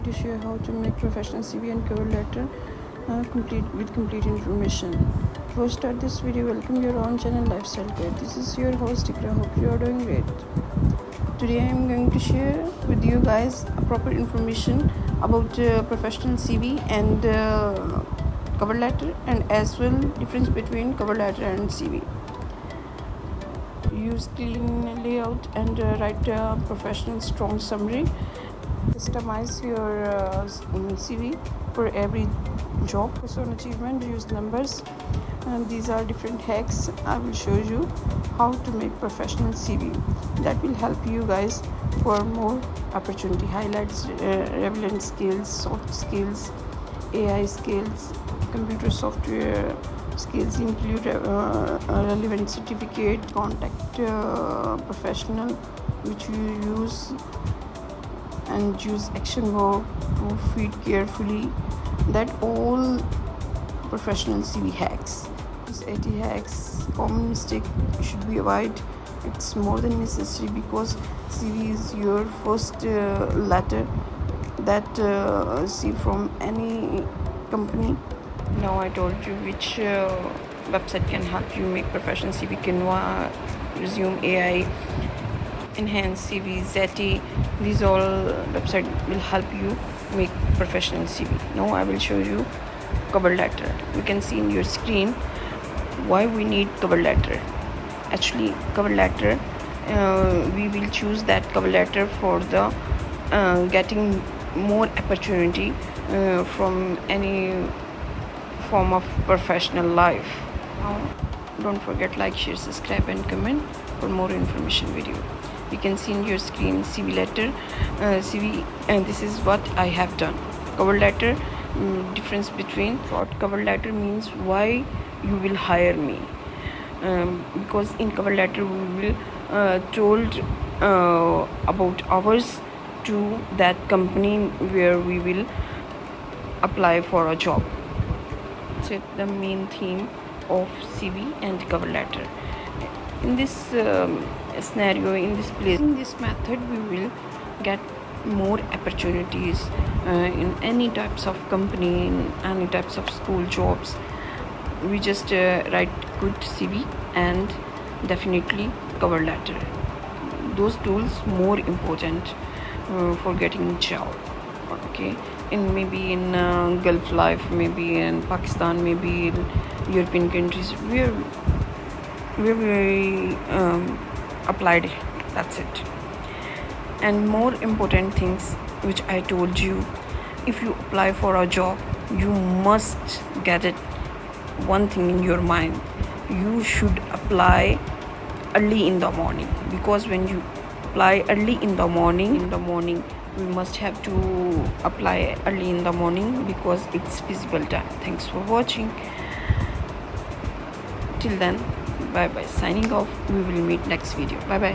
to share how to make professional CV and cover letter complete information. Before start this video, welcome your own channel Lifestyle Guide. This is your host Ikra. Hope you are doing great. Today I am going to share with you guys a proper information about professional CV and cover letter, and as well difference between cover letter and CV. Use clean layout and write a professional strong summary. Customize your CV for every job. Focus on achievement, use numbers, and these are different hacks. I will show you how to make professional CV that will help you guys for more opportunity. Highlights relevant skills, soft skills, AI skills, computer software skills, include relevant certificate, contact professional which you use, and use action verb to feed carefully. That all professional CV hacks. These 80 hacks, common mistake should be avoided. It's more than necessary because CV is your first letter that see from any company. Now I told you which website can help you make professional CV: Canva, Resume AI, Enhance CV, Zeti. These all websites will help you make professional CV. Now I will show you cover letter. You can see in your screen why we need cover letter. Actually, cover letter, we will choose that cover letter for the getting more opportunity from any form of professional life. Now, don't forget like, share, subscribe and comment for more information video. You can see in your screen CV letter, CV, and this is what I have done. Cover letter, difference between short cover letter means why you will hire me, because in cover letter we will told about hours to that company where we will apply for a job. So the main theme of CV and cover letter. In this scenario, in this place, in this method, we will get more opportunities in any types of company, in any types of school jobs. We just write good CV and definitely cover letter. Those tools more important for getting job. Okay, in maybe in Gulf life, maybe in Pakistan, maybe in European countries where we applied it. That's it. And more important things which I told you, if you apply for a job, you must get it. One thing in your mind, you should apply early in the morning, because when you apply early in the morning, we must have to apply early in the morning because it's feasible time. Thanks for watching. Till then, bye bye. Signing off. We will meet next video. Bye bye.